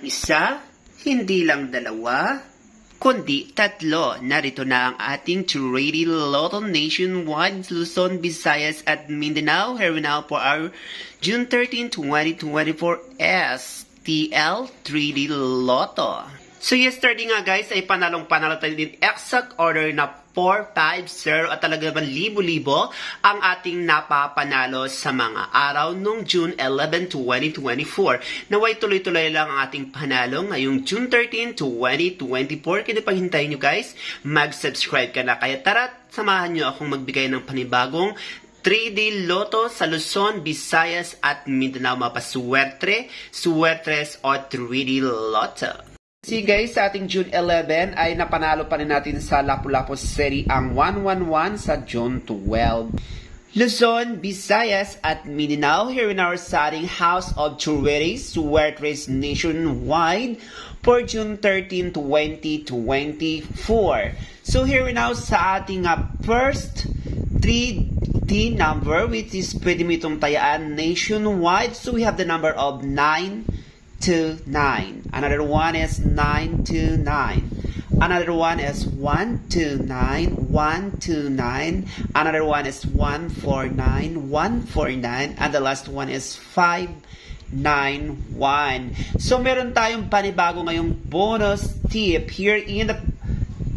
isa, hindi lang dalawa, kundi tatlo. Narito na ang ating 3D Lotto nationwide, Luzon, Visayas at Mindanao. Here we now for our June 13, 2024 STL 3D Lotto. So yesterday nga guys ay panalo tayo din exact order na 450 at talaga naman libo-libo ang ating napapanalo sa mga araw nung June 11, 2024. Naway tuloy-tuloy lang ang ating panalo ngayong June 13, 2024. Kaya paghintayin nyo guys, mag-subscribe ka na. Kaya tara, samahan nyo akong magbigay ng panibagong 3D Lotto sa Luzon, Visayas at Mindanao. Mapaswerte, suwertres o 3D Lotto. See guys, sa ating June 11 ay napanalo pa rin natin sa Lapu-Lapu City ang 111 sa June 12. Luzon, Visayas at Mindanao, here in our setting House of Churweris, Suwertres nationwide for June 13, 2024. So here we now sa ating first 3D number which is pwede mo itong tayaan nationwide. So we have the number of 929. Another one is 929. Another one is 129, 129. Another one is 149, 149. And the last one is 591. So meron tayong panibago ngayong bonus tip here in the...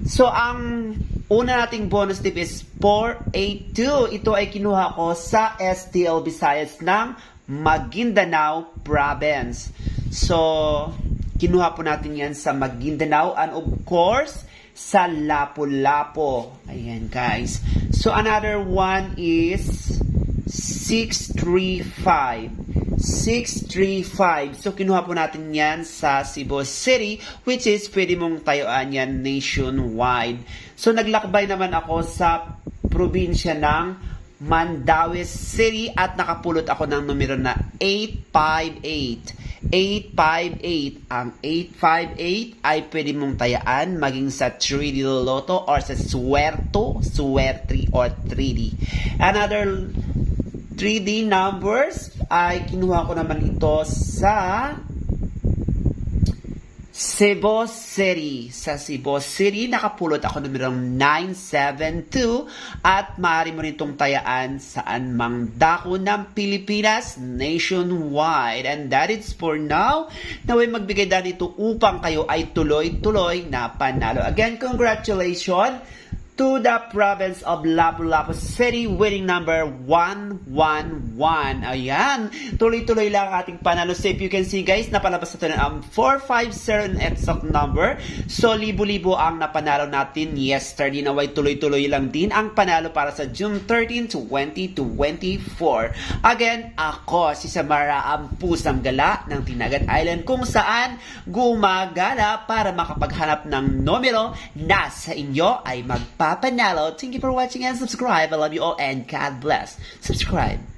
So ang una nating bonus tip is 482. Ito ay kinuha ko sa STL Visayas ng Maguindanao Province. So, kinuha po natin yan sa Maguindanao and of course, sa Lapu-Lapu. Ayan guys. So, another one is 635. 635. So, kinuha po natin yan sa Cebu City which is pwede mong tayuan yan nationwide. So, naglakbay naman ako sa probinsya ng Mandaue City at nakapulot ako ng numero na 858. 858. Ang 858 ay pwede mong tayaan maging sa 3D Lotto or sa Suerto, Suerte or 3D. Another 3D numbers ay kinuha ko naman ito sa Cebu City. Sa Cebu City, nakapulot ako numerong 972 at maaari mo rin itong tayaan saan mang dako ng Pilipinas nationwide. And that is for now. Naway magbigay na dito upang kayo ay tuloy-tuloy na panalo. Again, congratulations to the province of Lapu-Lapu City, winning number 111. Ayan, tuloy-tuloy lang ang ating panalo. So if you can see guys, napalabas natin ang 450 exact number. So libo-libo ang napanalo natin yesterday. Naway tuloy-tuloy lang din ang panalo para sa June 13, 2024. Again, ako si Samara, ang pusang gala ng Tinagat Island kung saan gumagala para makapaghanap ng numero na sa inyo ay magpapanalo. Thank you for watching and subscribe. I love you all and God bless. Subscribe.